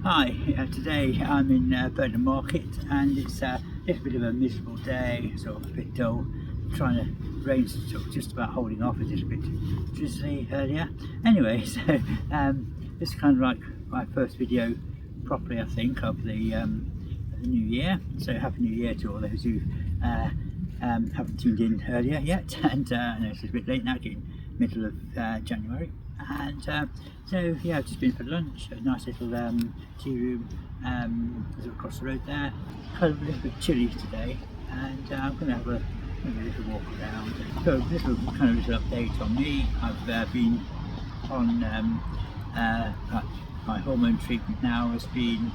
Hi, today I'm in Burnham Market and it's a little bit of a miserable day, sort of a bit dull, trying to rain's sort of just about holding off, a little bit drizzly earlier. Anyway, so this is kind of like my first video properly, I think, of the new year. So happy new year to all those who haven't tuned in earlier yet, and I know it's a bit late now, getting middle of January. And so yeah, I've just been for lunch, a nice little tea room across the road there. Kind of a little bit chilly today, and I'm going to have a little walk around. So a little update on me. I've been on my hormone treatment now has been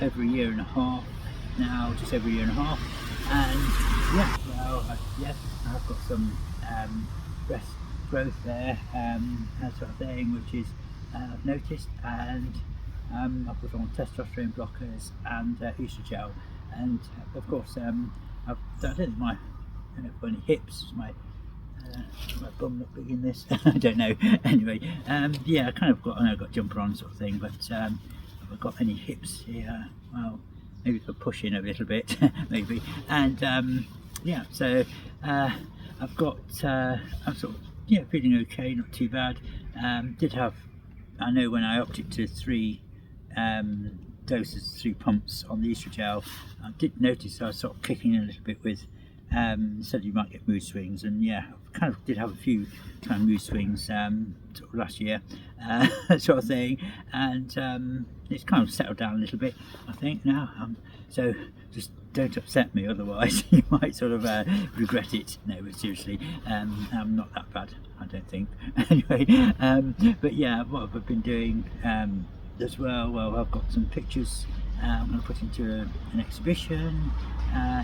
over a year and a half now, just over a year and a half, and yeah, well, yes, I've got some breast growth there, that sort of thing, which is I've noticed, and I've put on testosterone blockers and estrogen, and of course I don't think my funny hips, my bum not big in this. I don't know. Anyway, yeah, I've got jumper on sort of thing, but have I got any hips here? Well, maybe I could push in a little bit, maybe, and yeah, so I've got I'm sort of feeling okay, not too bad. Did have, I know when I opted to 3 doses, 3 pumps on the estrogen, I did notice I was sort of kicking a little bit with said you might get mood swings, and yeah, I kind of did have a few kind of mood swings sort of last year, sort of thing, and it's kind of settled down a little bit, I think, now. So just don't upset me, otherwise you might sort of regret it. No, but seriously, I'm not that bad, I don't think. Anyway, but yeah, what have I been doing as well? Well, I've got some pictures I'm going to put into an exhibition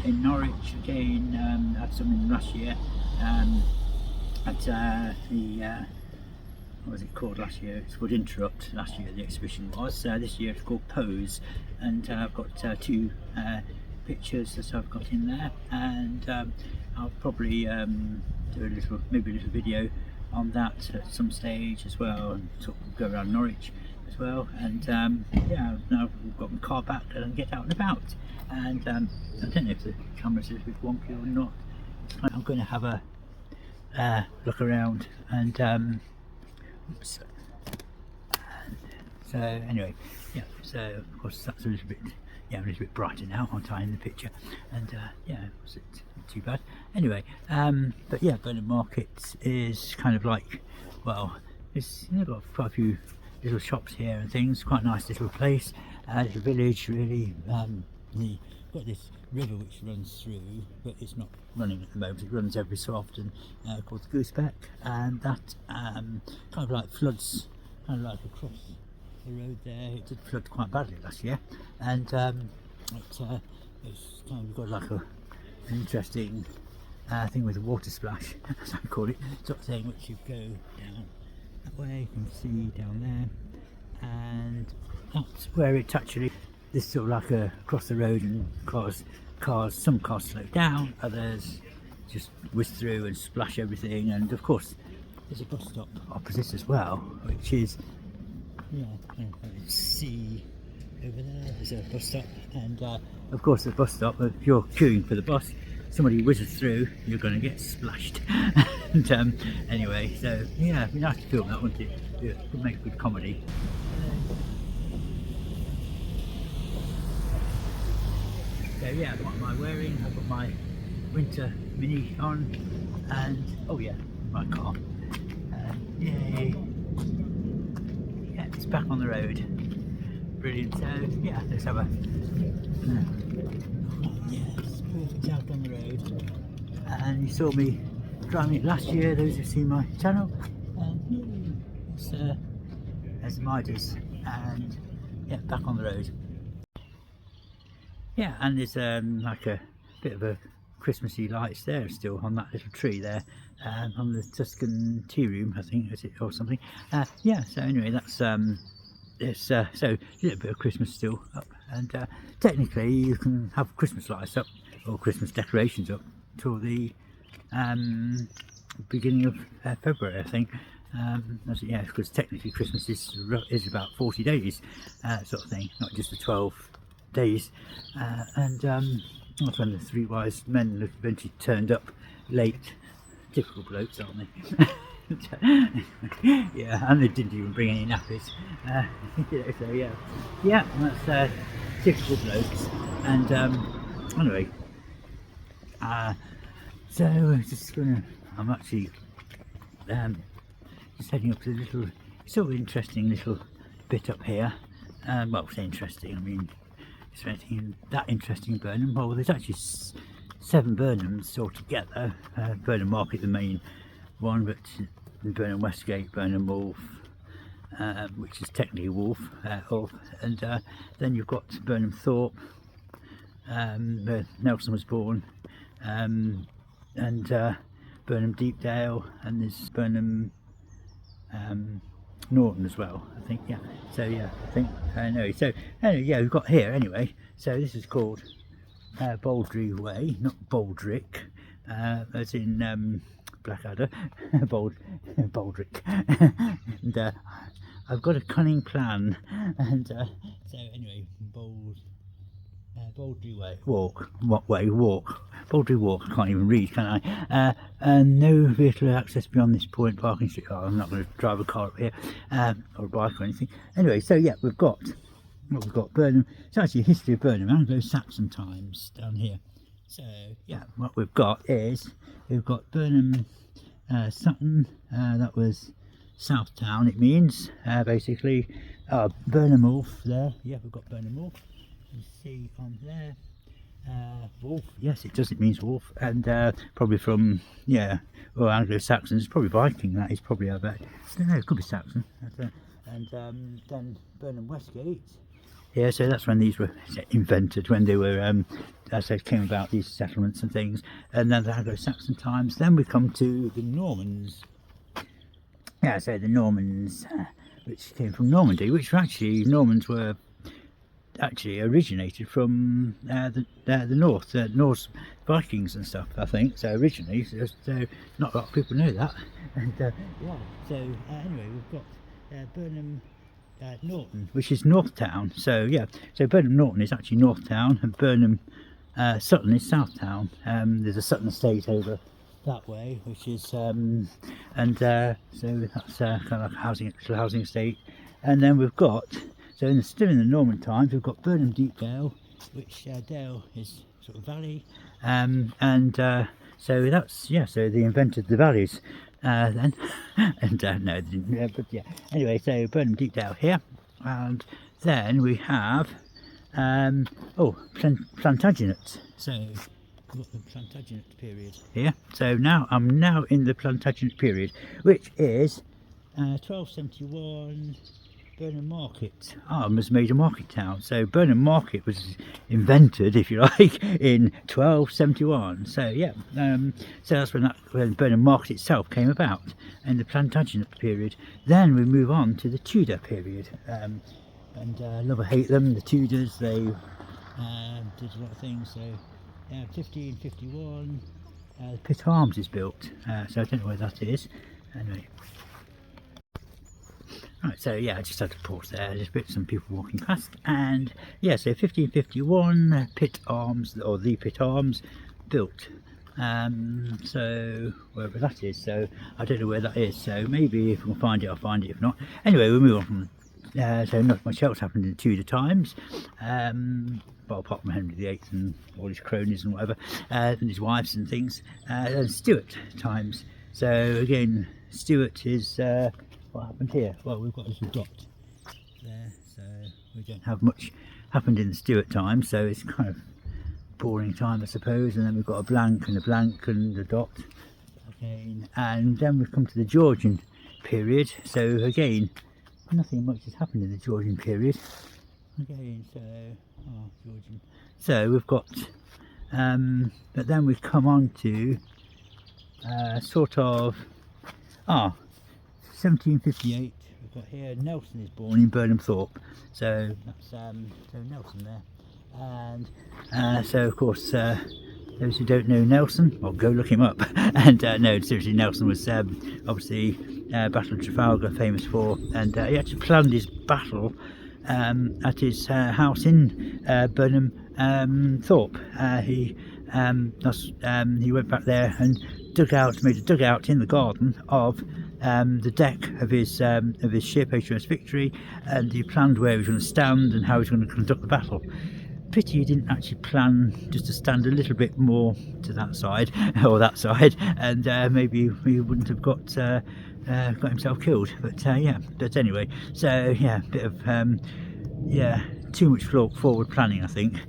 in Norwich again. Had some in last year at the what was it called last year? It's called Interrupt. Last year the exhibition was. This year it's called Pose, and I've got 2 pictures that I've got in there, and I'll probably do maybe a little video on that at some stage as well, and sort of go around Norwich as well. And yeah, now I've got my car back and I can get out and about, and I don't know if the camera's a little bit wonky or not. I'm going to have a look around, and oops. So anyway, yeah, so of course that's a little bit brighter now, aren't I, in the picture, and yeah, it wasn't too bad. Anyway, but yeah, Burnham Market is kind of like, well, it's got quite a few little shops here and things, quite a nice little place, little village really. Got this river which runs through, but it's not running at the moment. It runs every so often, called the Goosebeck, and that kind of like floods, kind of like across the road there. It did flood quite badly last year, and it's kind of got like an interesting thing with a water splash, as I call it, sort of thing, which you go down that way. You can see down there, and that's where it's actually, this is sort of like across the road, and some cars slow down, others just whiz through and splash everything. And of course there's a bus stop opposite as well, which is, yeah, see over there, there's a bus stop, and of course the bus stop, if you're queuing for the bus, somebody whizzes through, you're going to get splashed. And anyway, so yeah, it'd be nice to film that, wouldn't it? Yeah, it would make good comedy. So yeah, what am I wearing? I've got my winter mini on, and oh yeah, my car. Yay! Yeah, it's back on the road. Brilliant. So yeah, let's have a yes, perfect, out on the road. And you saw me driving it last year, those who've seen my channel. And it's there's the Midas, and yeah, back on the road. Yeah, and there's like a bit of a Christmassy lights there still on that little tree there, on the Tuscan tea room, I think, is it, or something. Yeah, so anyway, that's it's so a little bit of Christmas still up, and technically you can have Christmas lights up or Christmas decorations up till the beginning of February, I think. Yeah, because technically Christmas is about 40 days, sort of thing, not just the 12 days. And that's when the three wise men eventually turned up late. Typical blokes, aren't they? Yeah, and they didn't even bring any nappies. So yeah, that's typical blokes. And anyway, so just gonna. I'm actually just heading up to a little, sort of interesting little bit up here. Well, say interesting. I mean, is there anything that interesting in Burnham? Well, there's actually 7 Burnhams altogether. Burnham Market, the main one, but Burnham Westgate, Burnham Wolf, which is technically Wolf, and then you've got Burnham Thorpe, where Nelson was born, and Burnham Deepdale, and there's Burnham Norton as well, I think. Yeah, so yeah, I think no. So anyway, yeah, we've got here anyway. So this is called Baldry Way, not Baldrick, as in Blackadder. Baldrick. And I've got a cunning plan, and so anyway, Baldry Way, walk. Baldry Walk. I can't even read, can I? And no vehicle access beyond this point. Parking street. Oh, I'm not going to drive a car up here, or a bike or anything. Anyway, so yeah, we've got Burnham. It's actually a history of Burnham, Anglo-Saxon times down here. So yeah, what we've got is Burnham Sutton. That was Southtown. It means basically Burnham Wolf there. Yeah, we've got Burnham Wolf. You see on there, wolf. Yes, it does. It means wolf, and probably from Anglo-Saxons. Probably Viking. That is probably I bet. I don't know. It could be Saxon. And then Burnham Westgate. Yeah, so that's when these were invented. When they were, as they came about, these settlements and things. And then the Anglo-Saxon times. Then we come to the Normans. Yeah, so the Normans, which came from Normandy, which were actually Normans were. Actually originated from the north, Norse Vikings and stuff, I think. So originally, so not a lot of people know that. And yeah, so anyway, we've got Burnham Norton, which is Northtown. So yeah, so Burnham Norton is actually Northtown, and Burnham Sutton is Southtown. There's a Sutton estate over that way, which is so that's kind of like a housing estate. And then we've got. So still in the Norman times, we've got Burnham Deepdale, which Dale is sort of valley, and so that's so they invented the valleys then, and no, they didn't, but yeah. Anyway, so Burnham Deepdale here, and then we have Plantagenet. So we've got the Plantagenet period here. So now I'm in the Plantagenet period, which is 1271. Burnham Market was made a market town. So Burnham Market was invented, if you like, in 1271. So yeah, so that's when Burnham Market itself came about, in the Plantagenet period. Then we move on to the Tudor period, and love or hate them, the Tudors. They did a lot of things. So 1551, Pitt Arms is built. So I don't know where that is. Anyway. Right, so yeah, I just had to pause there. There's some people walking past, and yeah, so 1551, Pitt Arms, or the Pitt Arms, built. So wherever that is, so I don't know where that is. So maybe if we can find it, I'll find it. If not, anyway, we'll move on from. So not much else happened in the Tudor times. Well, apart from Henry VIII and all his cronies and whatever, and his wives and things. And Stuart times. So again, Stuart is. What happened here? Well, we've got a little dot there, so we don't have much happened in the Stuart time, so it's kind of boring time, I suppose. And then we've got a blank and a dot again, and then we've come to the Georgian period. So again, nothing much has happened in the Georgian period again. So Georgian. So we've got but then we come on to sort of 1758. We've got here Nelson is born in Burnham Thorpe, so that's so Nelson there, and so of course those who don't know Nelson, well, go look him up. And no, seriously, Nelson was obviously Battle of Trafalgar famous for, and he actually planned his battle at his house in Burnham Thorpe. He went back there and made a dugout in the garden of the deck of his ship HMS Victory, and he planned where he was going to stand and how he was going to conduct the battle. Pity he didn't actually plan just to stand a little bit more to that side or that side, and maybe he wouldn't have got himself killed. But yeah, but anyway, so yeah, bit of too much forward planning, I think.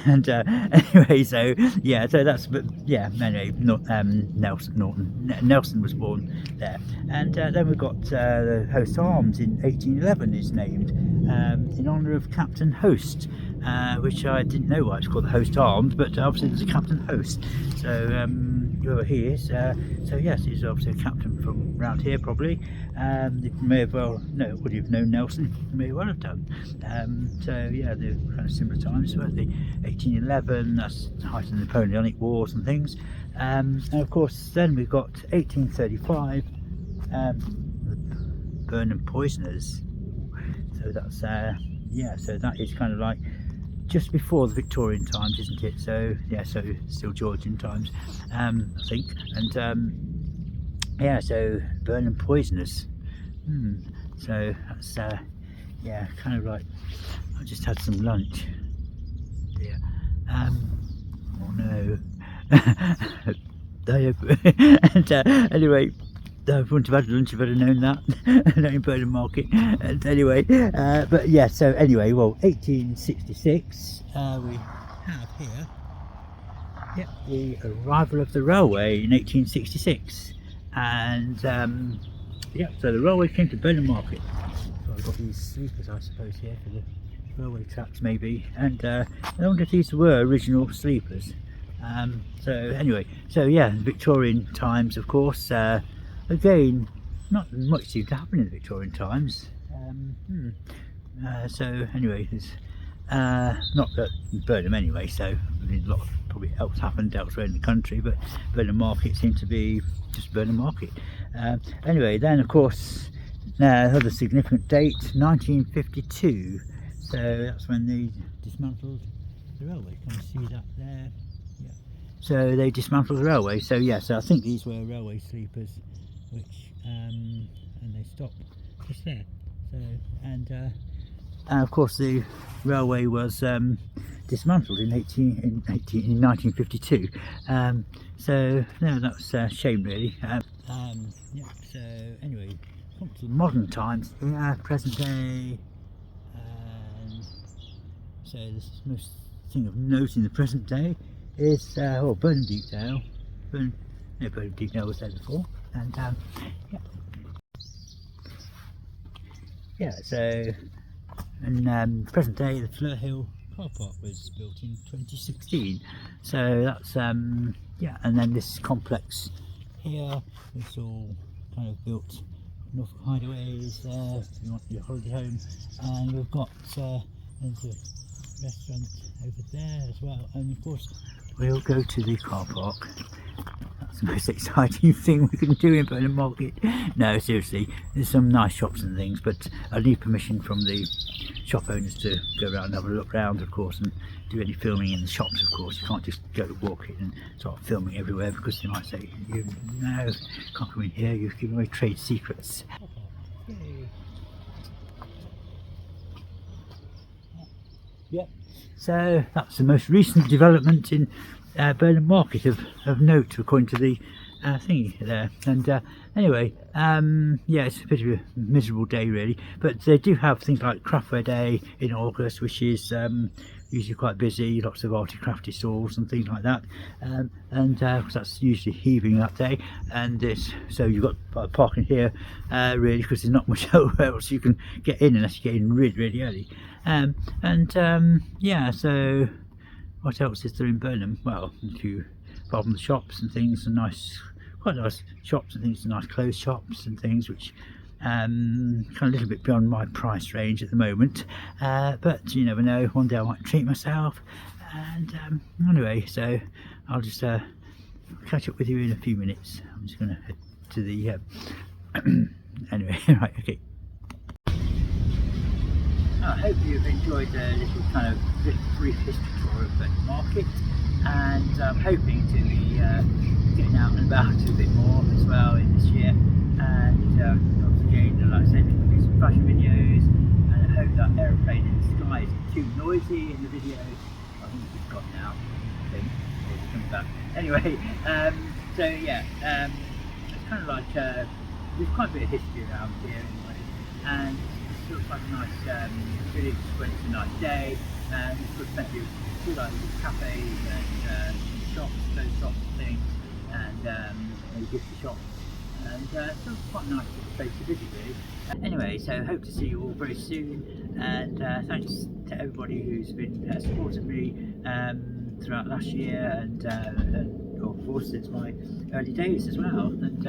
And anyway, so yeah, so that's, but yeah, anyway, not Nelson was born there. And then we've got the Host Arms in 1811 is named in honour of Captain Host, which I didn't know why it's called the Host Arms, but obviously there's a Captain Host, so whoever he is, so yes, he's obviously a captain from around here probably. You may have would you have known Nelson? You may well have done. So yeah, they're kind of similar times, weren't they? 1811, that's the height of the Napoleonic Wars and things. And of course then we've got 1835, the Burnham Poisoners. So that's yeah, so that is kind of like just before the Victorian times, isn't it? So yeah, so still Georgian times, I think. And yeah, so Burnham Poisoners. So that's yeah, kind of like, I just had some lunch. Yeah. Oh no. And anyway, I wouldn't have had lunch if I'd have known that. Not in Burnham Market. And anyway, but yeah, so anyway, well, 1866, we have here, yep, the arrival of the railway in 1866. And yeah, so the railway came to Burnham Market. So I've got these sleepers, I suppose, here for the railway tracks maybe. And I wonder if these were original sleepers. So anyway, so yeah, Victorian times, of course. Again, not much seemed to happen in the Victorian times. So anyway, there's not that Burnham anyway, so I mean, a lot of probably else happened elsewhere in the country, but Burnham Market seemed to be just Burnham Market. Anyway, then of course, another significant date, 1952. So that's when they dismantled the railway. Can you see that there? Yeah. So they dismantled the railway. So yeah, so I think these were railway sleepers, which and they stopped just there. So and of course the railway was dismantled in 1952. So no, that's a shame really. Yeah. So anyway, come to modern times. Present day. So the most thing of note in the present day is Burnham Deepdale. Burnham Deepdale was there before, and yeah. So in present day, the Fleur Hill car park was built in 2016. So that's yeah, and then this complex here is all kind of built Norfolk hideaways there if you want your holiday home, and we've got there's a restaurant over there as well, and of course we'll go to the car park. That's the most exciting thing we can do in Burnham Market. No, seriously, there's some nice shops and things, but I need permission from the shop owners to go around and have a look around, of course, and do any filming in the shops. Of course, you can't just go walk in and start filming everywhere, because they might say, you no, can't come in here, you've given away trade secrets. Yay. Yep. So that's the most recent development in Burnham Market of note, according to the thingy there. And anyway, yeah, it's a bit of a miserable day really, but they do have things like Craft Fair Day in August, which is usually quite busy, lots of arty crafty stalls and things like that, and that's usually heaving that day. And so you've got parking here really, because there's not much else you can get in unless you get in really early. Yeah, so what else is there in Burnham? Well, apart from the shops and things, and quite nice shops and things, and nice clothes shops and things, which kind of a little bit beyond my price range at the moment, but you never know, one day I might treat myself. And anyway, so I'll just catch up with you in a few minutes. I'm just going to head to the anyway, right, okay. I hope you've enjoyed the little kind of brief history tour of Burnham Market, and I'm hoping to be getting out and about a bit more as well in this year, and again, like I said, do some fashion videos, and I hope that aeroplane in the sky isn't too noisy in the video. I think it's gone now, I think, or it's coming back. Anyway, so yeah, it's kind of like, there's quite a bit of history around here anyway, and it looks like a nice village when it's a nice day, and it's got plenty of good like cafes and shops, those sorts of things, and gift shops, and so it's quite a nice little place to visit really. Anyway, so hope to see you all very soon, and thanks to everybody who's been supporting me throughout last year, and of course since my early days as well, and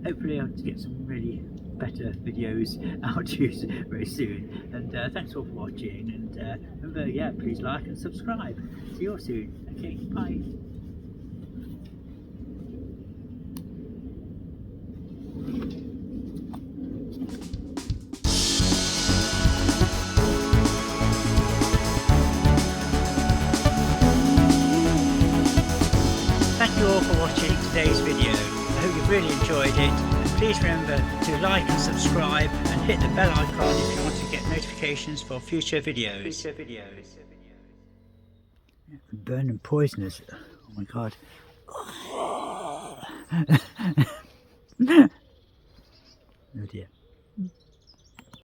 hopefully I'll get some really better videos out to you very soon, and thanks all for watching, and remember, yeah, please like and subscribe. See you all soon. Okay, bye. Thank you all for watching today's video. I hope you've really enjoyed it. Please remember to like and subscribe and hit the bell icon if you want to get notifications for future videos. Burnham poisoners. Oh my god. Oh dear.